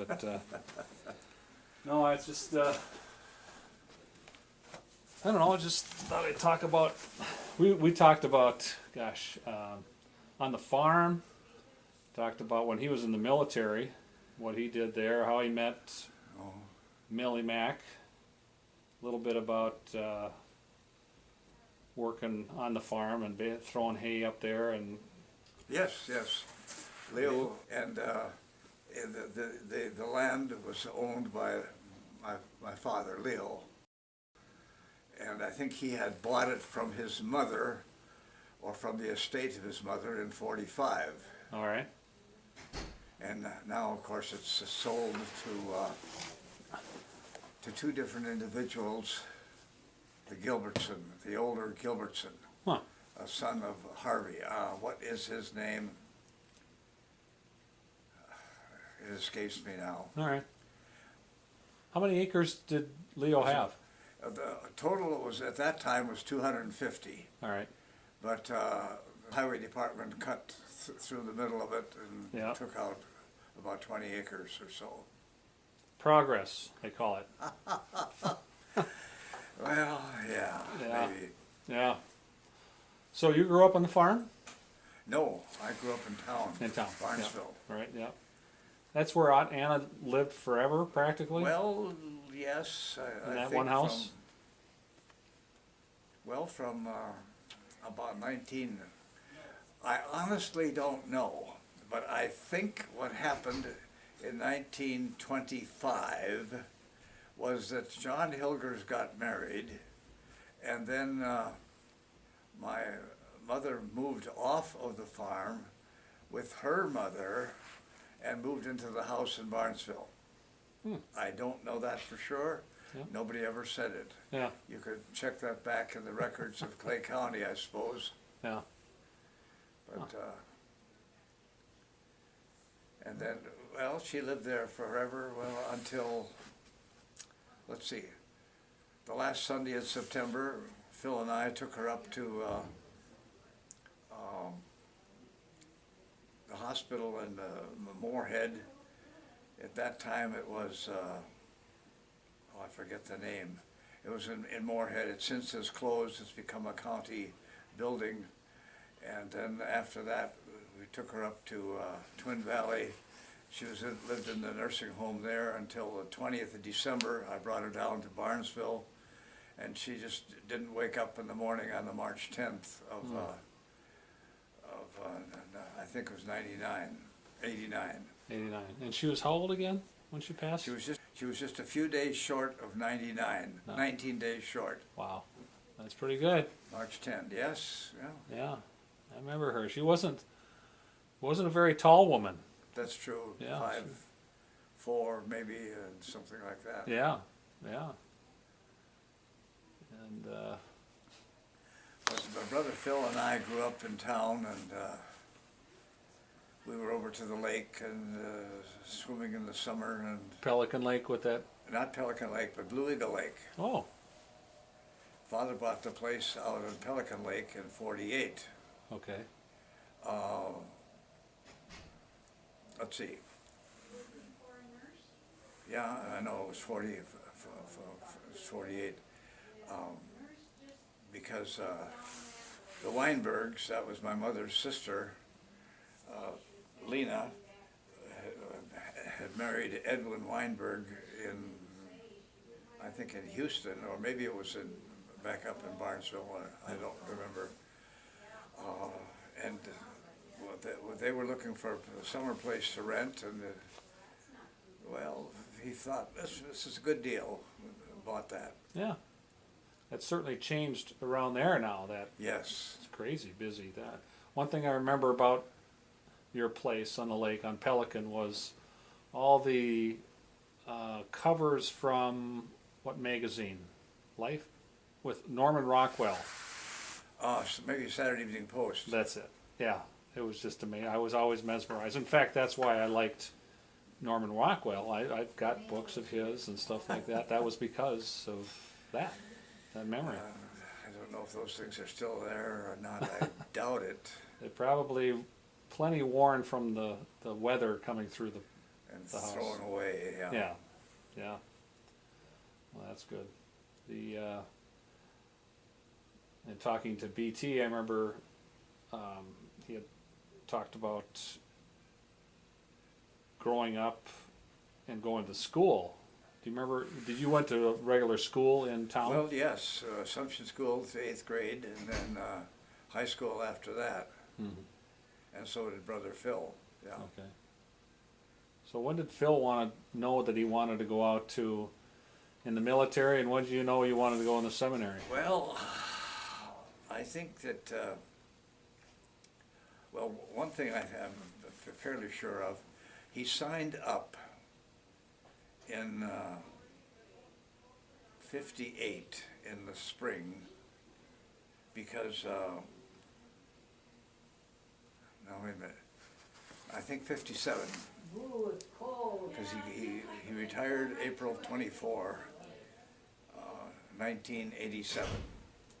But no, it's just I don't know. I just thought I'd talk about. We talked about, gosh, on the farm. Talked about when he was in the military, what he did there, how he met Millie Mack. A little bit about working on the farm and throwing hay up there, and Yes. Leo, and the land was owned by my father, Leo. And I think he had bought it from his mother, or from the estate of his mother in '45. all right, And now, of course, it's sold to two different individuals, the older Gilbertson, huh? a son of Harvey. What is his name? It escapes me now. All right. How many acres did Leo have? The total was at that time was 250, All right. but the highway department cut through the middle of it and Yeah. took out about 20 acres or so. Progress, they call it. Well, yeah, Yeah. maybe. Yeah. So you grew up on the farm? No, I grew up in town. In town, yeah. Barnesville. Right. Yeah. That's where Aunt Anna lived forever, practically. Well, yes, I in that think one house. From about 19. I honestly don't know, but I think what happened in 1925 was that John Hilgers got married, and then my mother moved off of the farm with her mother and moved into the house in Barnesville. I don't know that for sure. Yeah. Nobody ever said it. Yeah. You could check that back in the records of Clay County, I suppose. Yeah. But and then, well, she lived there forever. Well, until, let's see, the last Sunday in September, Phil and I took her up to the hospital in Moorhead. At that time, it was I forget the name. It was in Moorhead. It since has closed. It's become a county building. And then after that, we took her up to Twin Valley. She lived in the nursing home there until the 20th of December. I brought her down to Barnesville, and she just didn't wake up in the morning on the March 10th of I think it was 89. 89. And she was how old again when she passed? She was just a few days short of 99. No. 19 days short. Wow. That's pretty good. March 10th. Yes. Yeah. Yeah. I remember her. She wasn't a very tall woman. That's true. Yeah. 5'4" maybe, and something like that. Yeah. Yeah. And But my brother Phil and I grew up in town, and we were over to the lake and swimming in the summer, and Pelican Lake with that. not Pelican Lake, but Blue Eagle Lake. Oh. Father bought the place out in Pelican Lake in '48. Okay. Let's see. Yeah, I know it was 48. Because the Weinbergs, that was my mother's sister, Lena, had married Edwin Weinberg I think in Houston, or maybe it was back up in Barnesville, I don't remember. And they were looking for a summer place to rent, and well, he thought this is a good deal, bought that. Yeah. That's certainly changed around there now. That Yes. it's crazy busy. That one thing I remember about your place on the lake on Pelican was all the covers from what magazine? Life with Norman Rockwell. So maybe Saturday Evening Post. That's it. Yeah, it was just amazing. I was always mesmerized. In fact, that's why I liked Norman Rockwell. I've got books of his and stuff like that. That was because of that memory. I don't know if those things are still there or not. I doubt it. They're probably plenty worn from the weather coming through and The house. thrown away, yeah. Yeah, yeah. Well, that's good. And talking to BT, I remember he had talked about growing up and going to school. Do you remember? Did you went to a regular school in town? Well, yes, Assumption School to 8th grade, and then high school after that, Mhm. and so did Brother Phil, yeah. Okay. So when did Phil want to know that he wanted to go out to in the military, and when did you know you wanted to go in the seminary? Well, I think that, well, one thing I'm fairly sure of, he signed up in 58 in the spring because, no, wait a minute, I think 57. Because he retired April 24, 1987.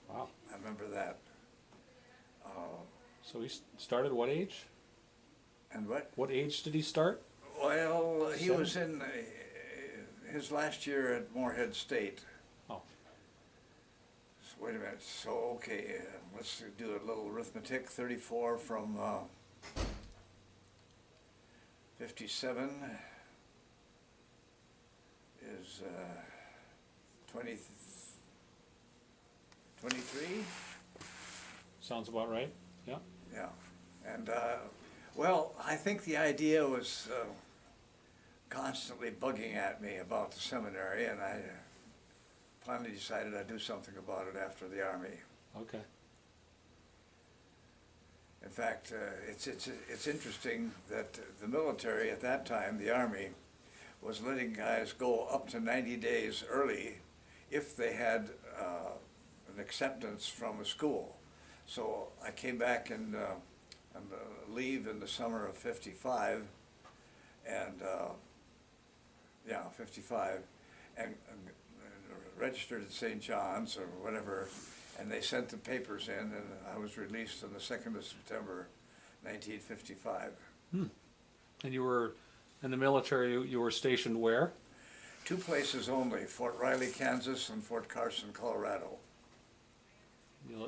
Wow. I remember that. So he started what age? And what? What age did he start? Well, he was in his last year at Moorhead State. Oh. So wait a minute. So, okay, let's do a little arithmetic. 34 from 57 is 23? Sounds about right. Yeah. Yeah. And, well, I think the idea was constantly bugging at me about the seminary, and I finally decided I'd do something about it after the Army. Okay. In fact, it's interesting that the military at that time, the Army, was letting guys go up to 90 days early if they had an acceptance from a school. So I came back on leave in the summer of 55, and yeah, 55, and registered at St. John's or whatever, and they sent the papers in, and I was released on the 2nd of September, 1955. And you were in the military. You were stationed where? 2 places only, Fort Riley, Kansas, and Fort Carson, Colorado.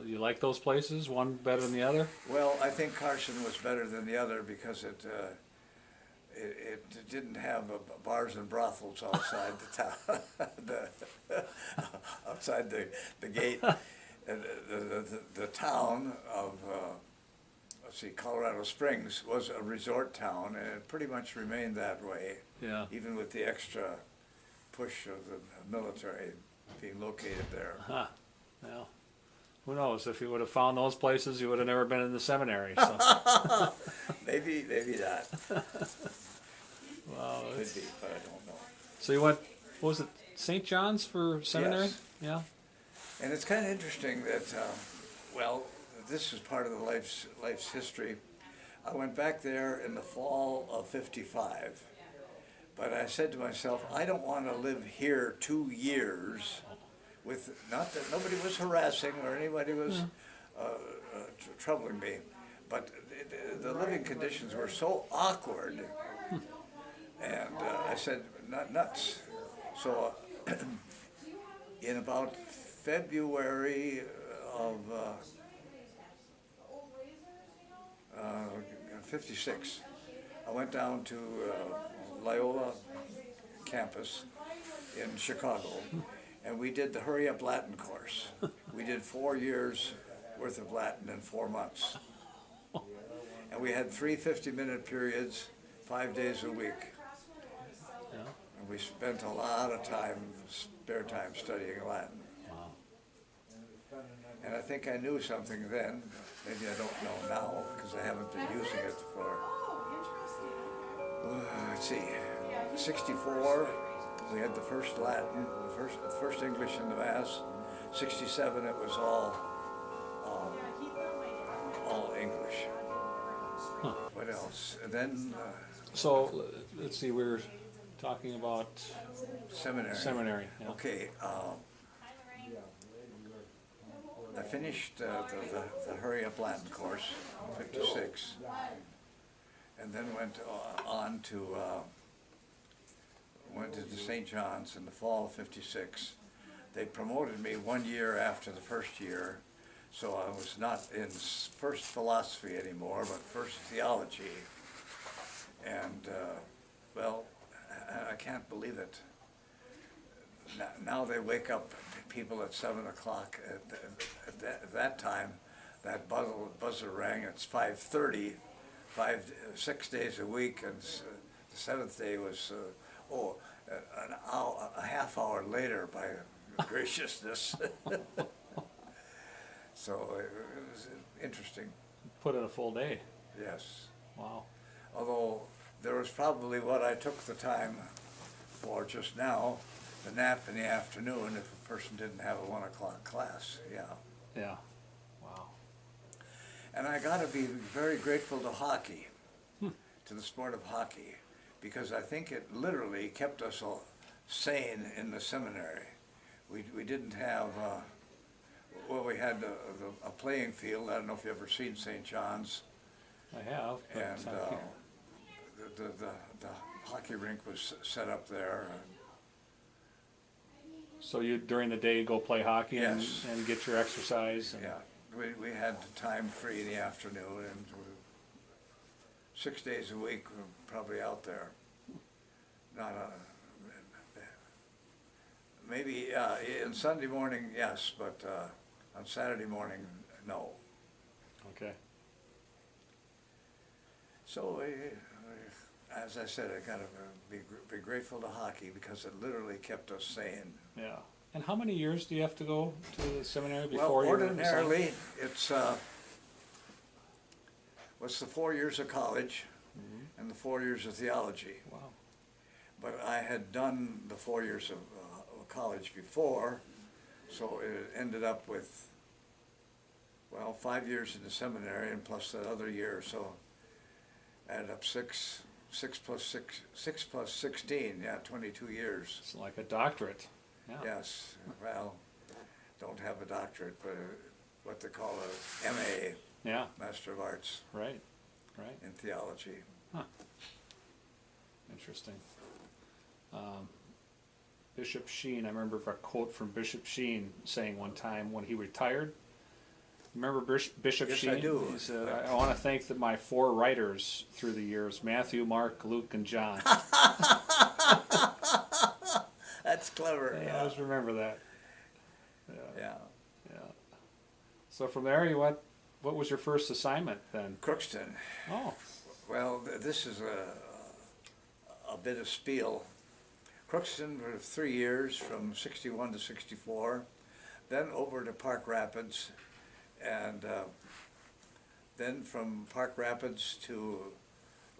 You like those places? One better than the other? Well, I think Carson was better than the other because it didn't have bars and brothels outside the town, outside the gate. The town of, let's see, Colorado Springs was a resort town, and it pretty much remained that way. Yeah. Even with the extra push of the military being located there. Huh. Well, who knows? If you would have found those places, you would have never been in the seminary. So. Maybe not. Wow. Could be, but I don't know. So you went, what was it, St. John's for seminary? Yes. Yeah. And it's kind of interesting that, well, this is part of the life's history. I went back there in the fall of 55, but I said to myself, I don't want to live here 2 years with, not that nobody was harassing or anybody was troubling me, but the living conditions were so awkward, and I said, nuts. So in about February of 56, I went down to Loyola campus in Chicago, and we did the Hurry Up Latin course. We did 4 years worth of Latin in 4 months. And we had 3 50-minute periods, 5 days a week. Yeah. And we spent a lot of time, spare time, studying Latin. Wow. And I think I knew something then, maybe I don't know now, because I haven't been using it for, let's see, 64, we had the first Latin, the first English in the Mass. 67, it was all English. Huh. What else? And then So let's see, we were talking about seminary. seminary. Yeah. Okay, I finished the Hurry Up Latin course, 56, and then went on to St. John's in the fall of '56. They promoted me 1 year after the first year, so I was not in first philosophy anymore, but first theology. And, well, I can't believe it. Now they wake up people at 7 o'clock. At that time, that buzzer rang. It's 5:30, 6 days a week, and the seventh day was an hour, a half hour later. By graciousness. So it was interesting. Put in a full day. Yes. Wow. Although there was probably what I took the time for just now, the nap in the afternoon if a person didn't have a 1 o'clock class, yeah. Yeah. Wow. And I gotta be very grateful to hockey, to the sport of hockey, because I think it literally kept us all sane in the seminary. We didn't have, well, we had a playing field. I don't know if you've ever seen St. John's. I have. But And the hockey rink was set up there. so you during the day go play hockey Yes. and get your exercise. And, Yeah, we had time free in the afternoon, and 6 days a week we're probably out there. Not maybe on Sunday morning, yes, but on Saturday morning, no. Okay. So, as I said, I gotta be grateful to hockey because it literally kept us sane. Yeah. And how many years do you have to go to the seminary Well, before you're ordinarily, it's what's the 4 years of college and the 4 years of theology. Wow. But I had done the 4 years of college before, so it ended up with, well, 5 years in the seminary and plus that other year, so added up six plus 16, yeah, 22 years. It's like a doctorate. Yeah. Yes, well, don't have a doctorate, but what they call a MA, Yeah. Master of Arts Right. Right. in theology. Interesting. Bishop Sheen, I remember a quote from Bishop Sheen saying one time when he retired. Remember Bishop Yes, Sheen? I do. He said, I want to thank my 4 writers through the years, Matthew, Mark, Luke, and John. That's clever, I yeah. always remember that. Yeah. Yeah. So from there, what was your first assignment then? Crookston. Oh, Well, this is a bit of spiel. Crookston for 3 years, from '61 to '64, then over to Park Rapids, and then from Park Rapids to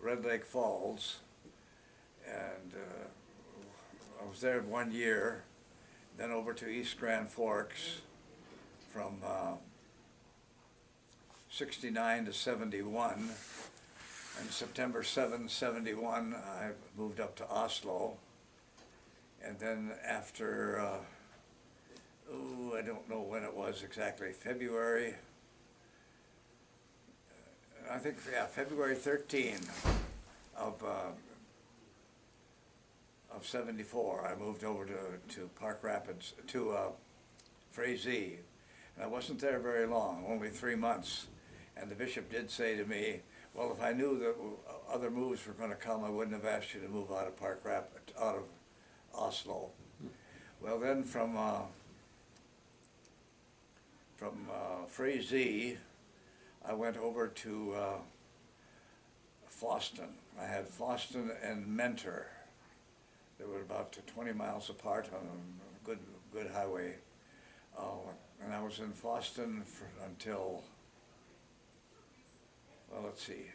Red Lake Falls, and I was there 1 year, then over to East Grand Forks from '69 to '71. And September 7, '71, I moved up to Oslo. And then after, I don't know when it was exactly, February, I think, yeah, February 13 of '74, I moved over to Park Rapids, to Frazee. And I wasn't there very long, only 3 months. And the bishop did say to me, well, if I knew that other moves were going to come, I wouldn't have asked you to move out of Park Rapids, out of Oslo. Well, then from Frazee, I went over to Foston. I had Foston and Mentor. They were about 20 miles apart on a good highway. And I was in Foston until, well, let's see,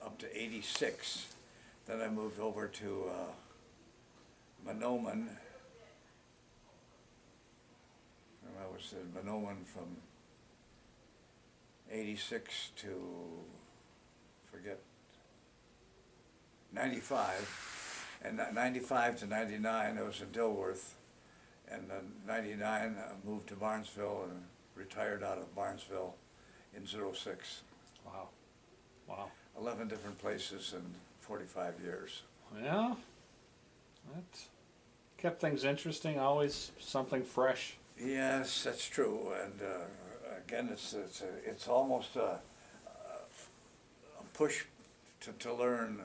up to '86. Then I moved over to Mahnomen. And I was in Mahnomen from '86 to, forget, '95. And 95 to '99, I was in Dilworth. And then '99, I moved to Barnesville and retired out of Barnesville in '06. wow. Wow. 11 different places in 45 years. Yeah. That kept things interesting, always something fresh. Yes, that's true, and again, it's almost a push to learn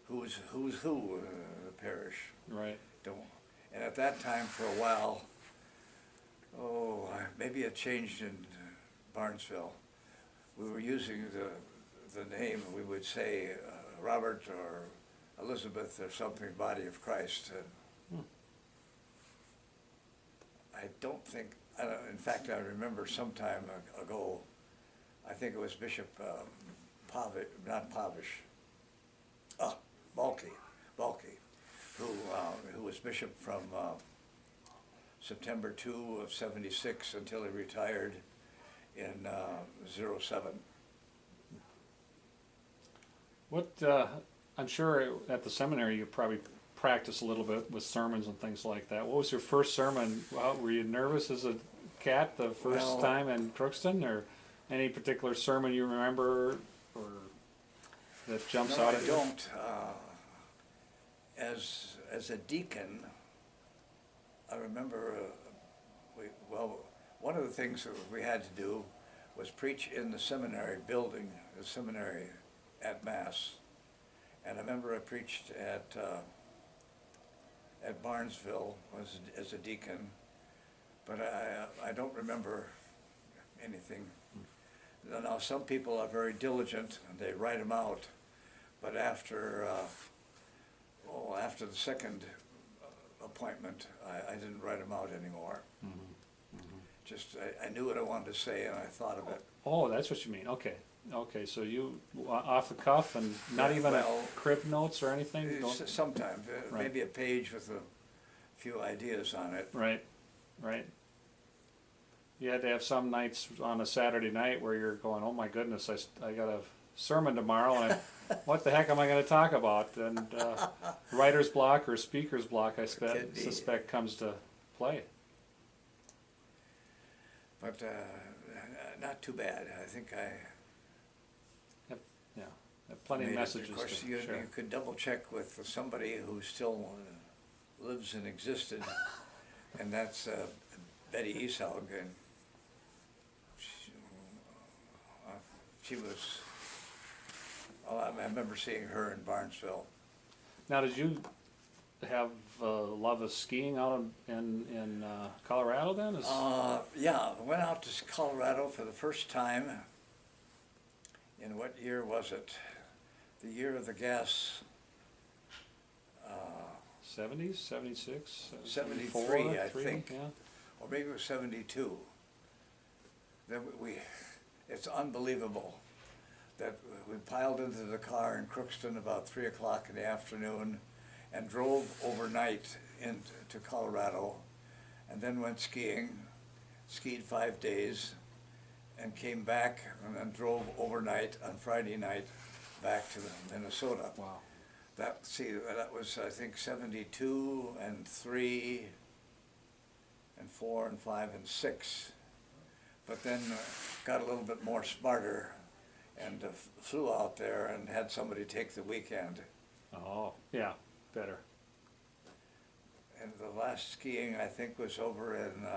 who's who the parish. Right. Don't, and at that time, for a while, maybe it changed in Barnesville. We were using the name, we would say Robert or Elizabeth or something, Body of Christ. I don't think, in fact, I remember some time ago, I think it was Bishop Pavish, not Pavish, Balky, who was bishop from September 2 of 76 until he retired in 07. What, I'm sure at the seminary you probably practice a little bit with sermons and things like that. What was your first sermon? Were you nervous as a cat the first time in Crookston, or any particular sermon you remember or that jumps out at you? No, I don't. As a deacon, I remember, one of the things that we had to do was preach in the seminary building, the seminary at Mass. And I remember I preached at Barnesville as a deacon, but I don't remember anything. Now, some people are very diligent and they write them out, but after the second appointment, I didn't write them out anymore. Just, I knew what I wanted to say and I thought of it. Oh, that's what you mean. Okay. Okay, so you off the cuff and not even crib notes or anything? Sometimes, Right. maybe a page with a few ideas on it. Right, right. You had to have some nights on a Saturday night where you're going, oh my goodness, I got a sermon tomorrow, and what the heck am I going to talk about? And writer's block or speaker's block, I suspect, comes to play. But not too bad. I think I Have plenty of messages. Of course, you could double check with somebody who still lives and existed, and that's Betty Isaug. And she was, I remember seeing her in Barnesville. Now, did you have a love of skiing out in Colorado then? Yeah, I went out to Colorado for the first time. In what year was it? The year of the gas. 70s, 76, 73, I think. Yeah. Or maybe it was 72. Then it's unbelievable that we piled into the car in Crookston about 3 o'clock in the afternoon and drove overnight into Colorado, and then went skiing, skied 5 days, and came back and then drove overnight on Friday night back to Minnesota. Wow. That was, I think, 72 and 3 and 4 and 5 and 6. But then got a little bit more smarter and flew out there and had somebody take the weekend. Oh, yeah, better. And the last skiing, I think, was over in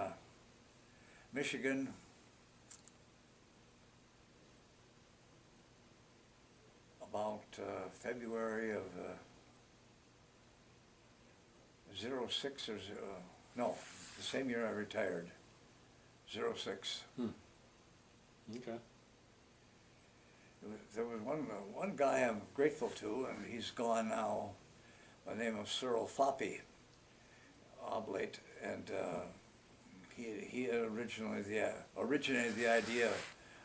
Michigan. About February of 06 or no, the same year I retired, 06. Okay. There was one guy I'm grateful to, and he's gone now, by the name of Cyril Foppy, oblate, and he had originated the idea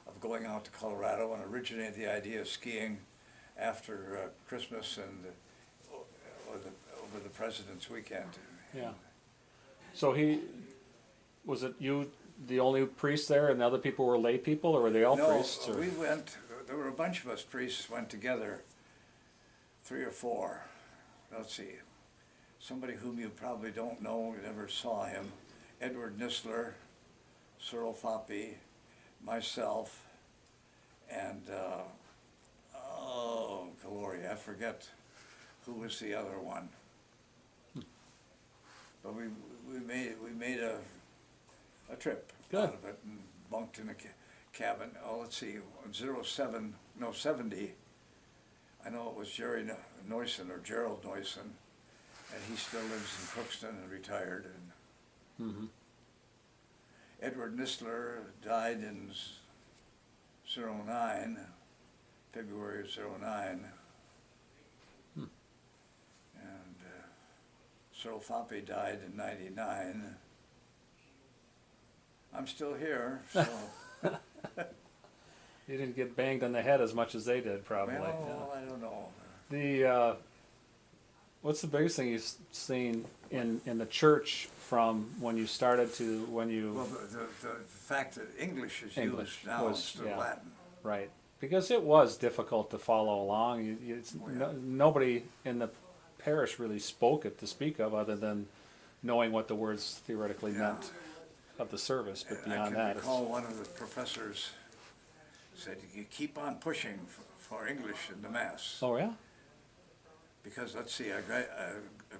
of going out to Colorado and originated the idea of skiing after Christmas and over the President's weekend. Yeah. So was it you, the only priest there, and the other people were lay people, or were they all priests? No, we went, there were a bunch of us priests went together, 3 or 4. Let's see, somebody whom you probably don't know, you never saw him, Edward Nisler, Cyril Foppy, myself, and glory, I forget who was the other one. we made a trip Good. out of it and bunked in a cabin. Oh, let's see, 70. I know it was Jerry Noyson or Gerald Noyson, and he still lives in Crookston and retired. And Mm-hmm. Edward Nistler died in '09, February of '09. Hmm. And Cyril Foppe died in '99. I'm still here, so. You didn't get banged on the head as much as they did, probably. Well, I don't know. The what's the biggest thing you've seen in the church from when you started to when you Well, the fact that English is English used now was- instead yeah. of Latin. right? Because it was difficult to follow along. Nobody in the parish really spoke it to speak of, other than knowing what the words theoretically Yeah. meant of the service. But And I beyond can that, recall one of the professors said, "You keep on pushing for English in the Mass." oh yeah, Because, let's see, I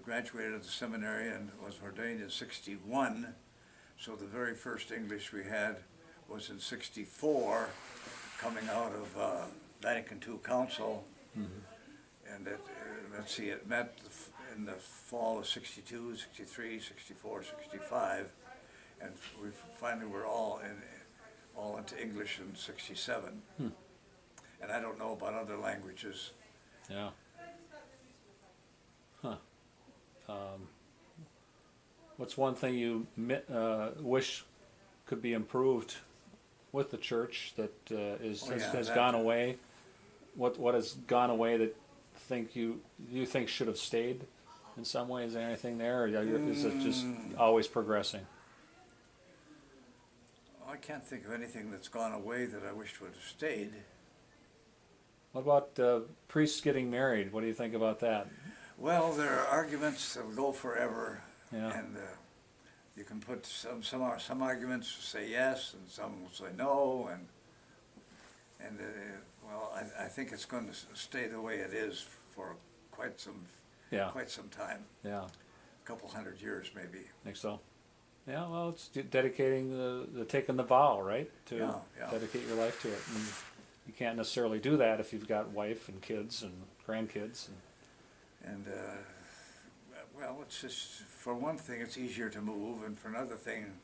graduated at the seminary and was ordained in '61, so the very first English we had was in '64, coming out of Vatican II Council. And let's see, it met in the fall of '62, '63, '64, '65, and we finally were all into English in '67. And I don't know about other languages. yeah. Huh. What's one thing you wish could be improved with the church that has that- gone away? What has gone away that you think should have stayed in some way? Is there anything there, or is it just always progressing? I can't think of anything that's gone away that I wished would have stayed. What about priests getting married? What do you think about that? Well, there are arguments that will go forever, Yeah. and you can put some arguments say yes, and some will say no, and well, I think it's going to stay the way it is for quite some Yeah. time, Yeah. a couple hundred years maybe. Think so? Yeah. Well, it's dedicating the taking the vow, right? To Yeah. dedicate your life to it. And you can't necessarily do that if you've got wife and kids and grandkids. And well, it's just, for one thing, it's easier to move, and for another thing,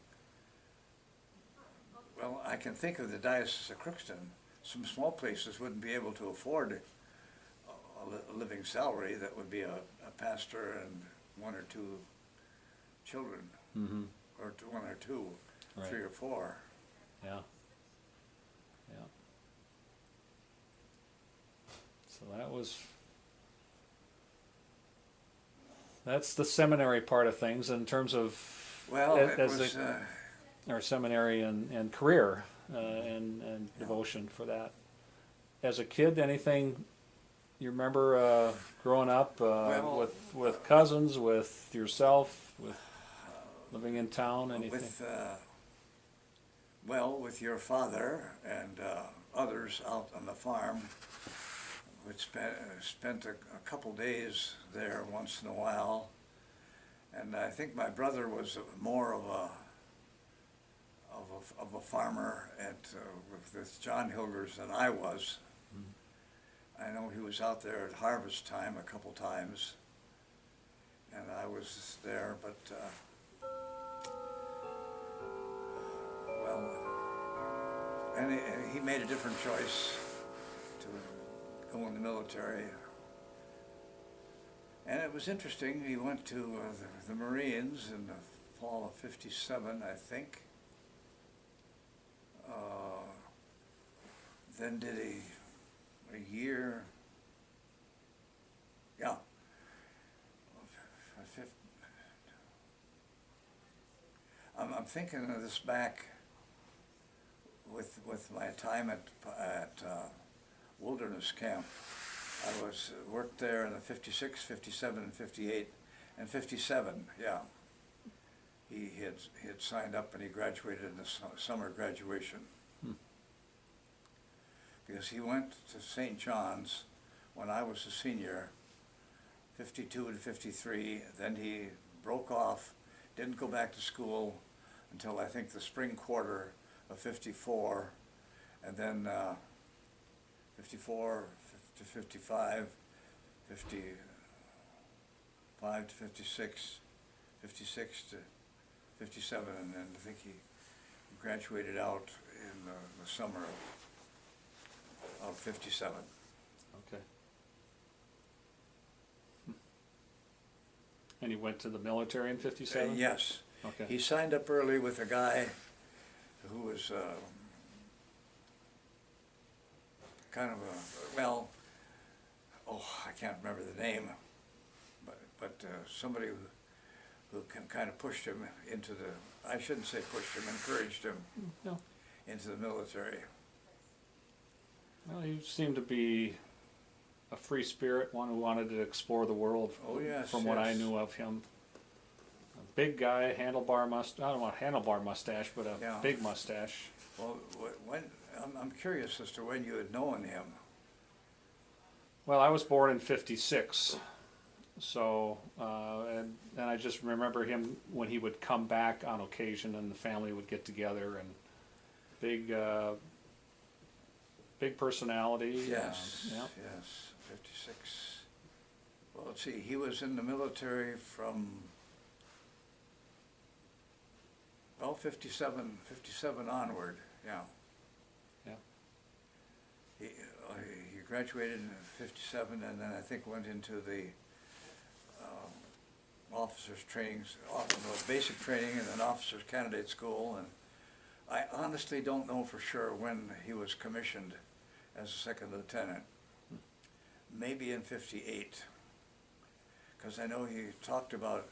well, I can think of the Diocese of Crookston. Some small places wouldn't be able to afford a living salary that would be a pastor and one or two children, Mm-hmm. or one or two, Right. 3 or 4. Yeah. Yeah. So that's the seminary part of things in terms of Well, it as was, our seminary and career and devotion for that. As a kid, anything you remember growing up Well, with cousins, with yourself, with living in town, anything? with your father and others out on the farm, we spent a couple days there once in a while, and I think my brother was more of a farmer with John Hilgers than I was. I know he was out there at harvest time a couple times, and I was there, but well, and he made a different choice to go in the military. And it was interesting, he went to the Marines in the fall of '57, I think. Then did a year, yeah, I'm thinking of this back with my time at Wilderness Camp. I worked there in the '56, '57, and '58, and '57. Yeah, he had signed up and he graduated in the summer graduation. Because he went to St. John's when I was a senior, '52 to '53. Then he broke off didn't go back to school until I think the spring quarter of '54, and then 54 to 55, 55 to 56, 56 to 57, and then I think he graduated out in the summer of '57. Okay. And he went to the military in '57? Yes. Okay. He signed up early with a guy who was kind of I can't remember the name, but somebody who kind of pushed him into I shouldn't say pushed him, encouraged him No. into the military. Well, he seemed to be a free spirit, one who wanted to explore the world. Oh, yes, From what I yes. knew of him, a big guy, handlebar mustache. I don't want handlebar mustache, but a Yeah. big mustache. Well, when I'm curious as to when you had known him. Well, I was born in '56, so and I just remember him when he would come back on occasion, and the family would get together, and big personality. Yes, Yeah. yes, '56. Well, let's see, he was in the military from, 57 onward, yeah. Yeah. He graduated in '57, and then I think went into the officers' trainings, basic training, and then officers' candidate school, and I honestly don't know for sure when he was commissioned as a second lieutenant. Maybe in '58, because I know he talked about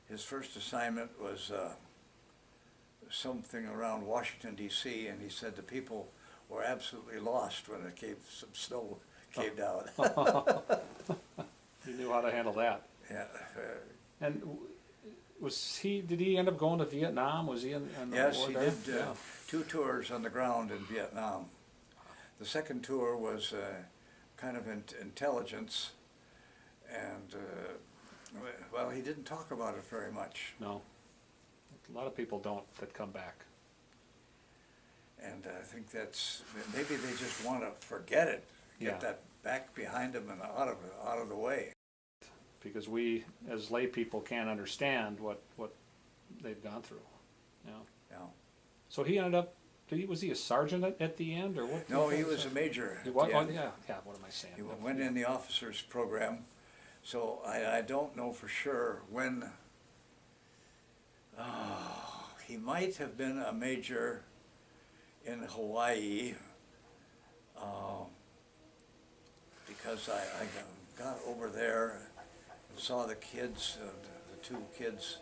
his first assignment was something around Washington, D.C., and he said the people were absolutely lost when some snow caved out. He knew how to handle that. Yeah. And did he end up going to Vietnam? Was he in the Yes, war he there? did 2 tours on the ground in Vietnam. The second tour was kind of intelligence, and well, he didn't talk about it very much. No. A lot of people don't that come back. And I think that's, maybe they just want to forget it, get Yeah. that back behind them and out of the way. Because we, as lay people, can't understand what they've gone through. Yeah. Yeah. So he ended up. Was he a sergeant at the end, or what? No, he was a major. He at was, the oh, end. yeah. What am I saying? He went in the officers program, so I don't know for sure when. He might have been a major in Hawaii, because I got over there and saw the kids, the 2 kids,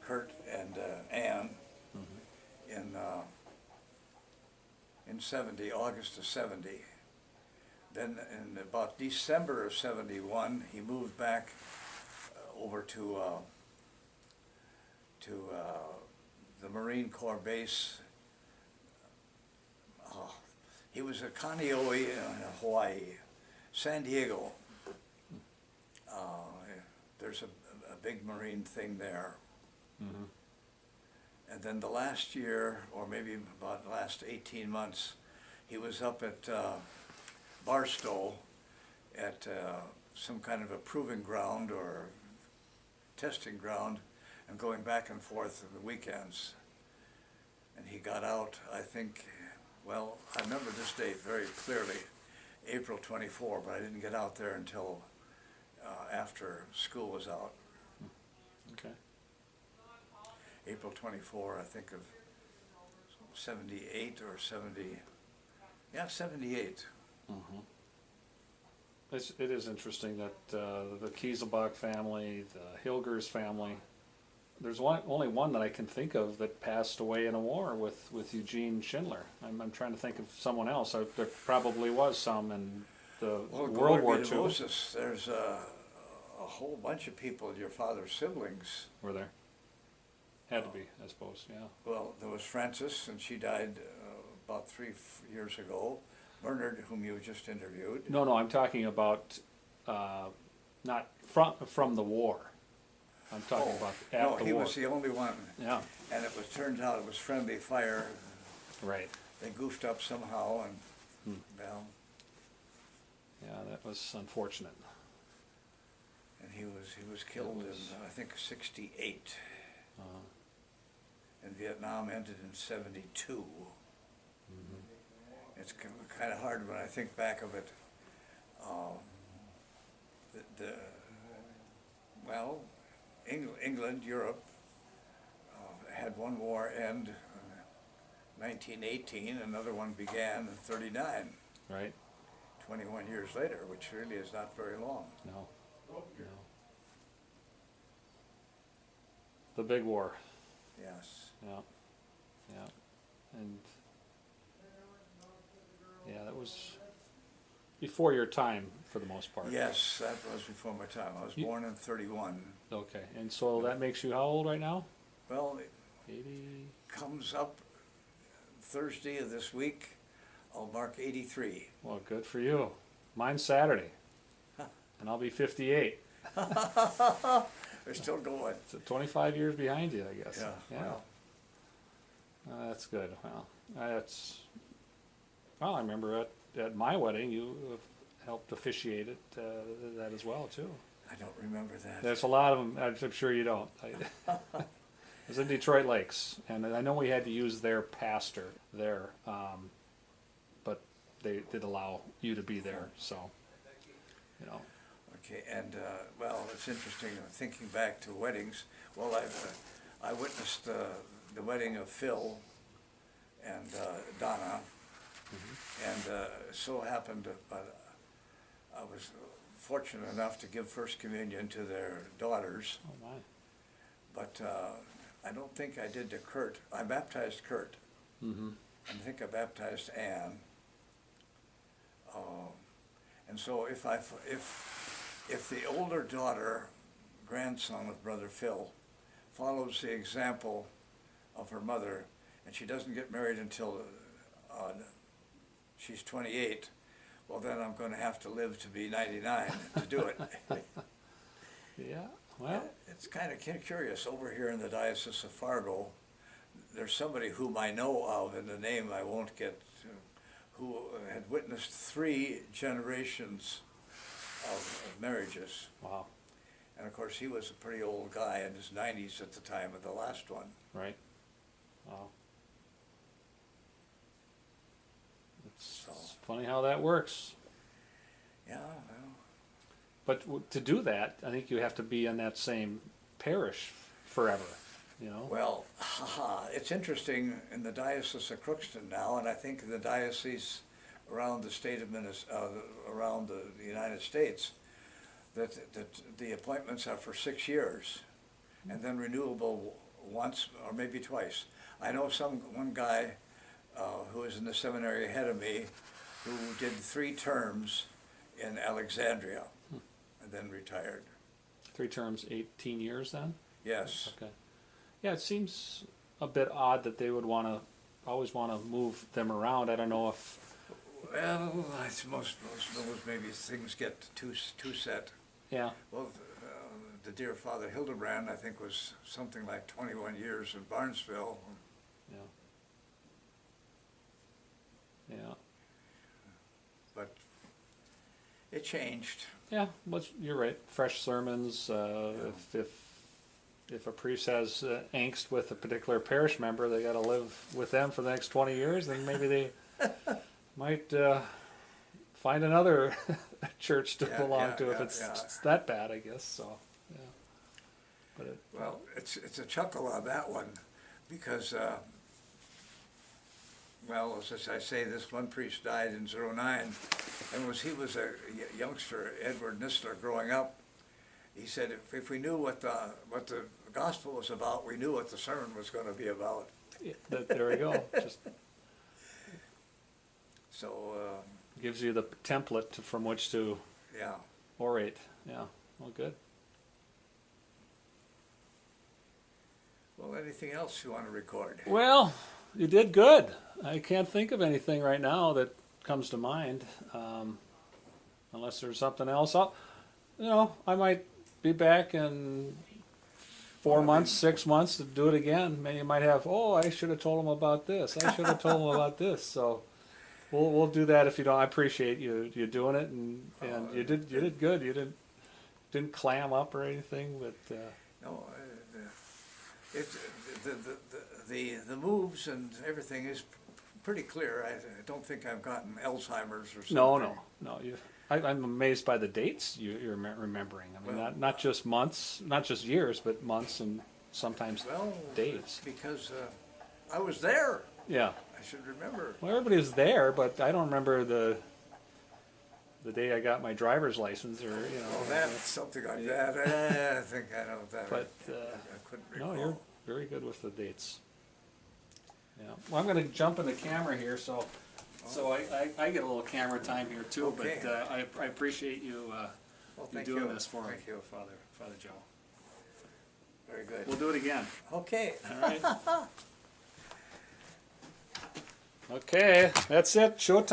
Kurt and Ann, in '70, August of '70. Then in about December of '71, he moved back over to the Marine Corps base. He was at Kaneohe in Hawaii, San Diego. There's a big Marine thing there. Mm-hmm. And then the last year, or maybe about the last 18 months, he was up at Barstow at some kind of a proving ground or testing ground, and going back and forth on the weekends. And he got out, I think, well, I remember this date very clearly, April 24, but I didn't get out there until after school was out. Okay. April 24, I think, of '78 or 70, yeah, '78. Mm-hmm. It is interesting that the Kieselbach family, the Hilgers family, there's only one that I can think of that passed away in a war with Eugene Schindler. I'm trying to think of someone else. There probably was some in the World War II. Moses, there's a whole bunch of people, your father's siblings. Were there? Had to be, I suppose, yeah. Well, there was Frances, and she died about 3 years ago. Bernard, whom you just interviewed. No, I'm talking about not from the war. I'm talking about No, at the he war. was the only one, Yeah, and turns out it was friendly fire. right. They goofed up somehow, and, well, Yeah, that was unfortunate. and he was killed in, I think, '68. Uh, And Vietnam ended in '72. It's kind of hard when I think back of it. Well, England, Europe, had one war end in 1918, another one began in '39, right? 21 years later, which really is not very long. No. No. The big war. Yes. Yeah. Yeah. And yeah, that was before your time for the most part. Yes, that was before my time. I was born in '31. Okay. And so that makes you how old right now? Well, it 80. comes up Thursday of this week. I'll mark 83. Well, good for you. Mine's Saturday. And I'll be 58. They're still going. So 25 years behind you, I guess. Yeah. Well, That's good. Well, I remember at my wedding, you helped officiate it, that as well, too. I don't remember that. There's a lot of them. I'm sure you don't. It was in Detroit Lakes, and I know we had to use their pastor there, but they did allow you to be there, so, you know. Okay, and well, it's interesting thinking back to weddings. Well, I witnessed the wedding of Phil and Donna, and so happened I was fortunate enough to give First Communion to their daughters, Oh, my. but I don't think I did to Kurt. I baptized Kurt. Mm-hmm. I think I baptized Ann. And so if the older daughter, grandson of Brother Phil, follows the example of her mother, and she doesn't get married until she's 28, well, then I'm going to have to live to be 99 to do it. Yeah, well, It's kind of curious. Over here in the Diocese of Fargo, there's somebody whom I know of, and the name I won't get to, who had witnessed 3 generations of marriages. wow, And of course, he was a pretty old guy in his 90s at the time of the last one. right. Wow. It's So, funny how that works. yeah, well, But to do that, I think you have to be in that same parish forever, you know? well, it's interesting in the Diocese of Crookston now, and I think in the diocese around the state of around the United States, that the appointments are for 6 years, and then renewable once or maybe twice. I know one guy who was in the seminary ahead of me who did 3 terms in Alexandria and then retired. 3 terms, 18 years then? Yes. Okay. Yeah, it seems a bit odd that they would always want to move them around. I don't know if, Well, I suppose most maybe things get too set. yeah, Well, the dear Father Hildebrand, I think, was something like 21 years in Barnesville. yeah. Yeah. But it changed. Yeah, but you're right. Fresh sermons. If a priest has angst with a particular parish member, they got to live with them for the next 20 years. Then maybe they might find another church to belong to if it's that bad, I guess. So, yeah. But Well, it's a chuckle on that one, because well, as I say, this one priest died in '09, and he was a youngster, Edward Nistler, growing up. He said if we knew what the gospel was about, we knew what the sermon was going to be about. there we go. Just So gives you the template from which to yeah. orate. Yeah. Well, good. Well, anything else you want to record? Well, you did good. I can't think of anything right now that comes to mind, unless there's something else. I might be back in 4 months, 6 months to do it again. Maybe you might have, oh, I should have told him about this. I should have told him about this. So we'll do that if you don't. I appreciate you doing it, and you did good. You didn't clam up or anything, but No, it's, the moves and everything is pretty clear. I don't think I've gotten Alzheimer's or something. no. I'm amazed by the dates you're remembering. I mean, Well, not just months, not just years, but months and sometimes Well, days. because I was there. Yeah. I should remember. Well, everybody was there, but I don't remember the day I got my driver's license, or Oh, that's something like that. I think I know that. But I couldn't recall. no, you're very good with the dates. Yeah. Well, I'm going to jump in the camera here, so I get a little camera time here too. Okay. But I appreciate you Well, you thank doing you. this for Thank you. Father Joe. Very good. We'll do it again. Okay. All right. Okay, that's it. Showtime.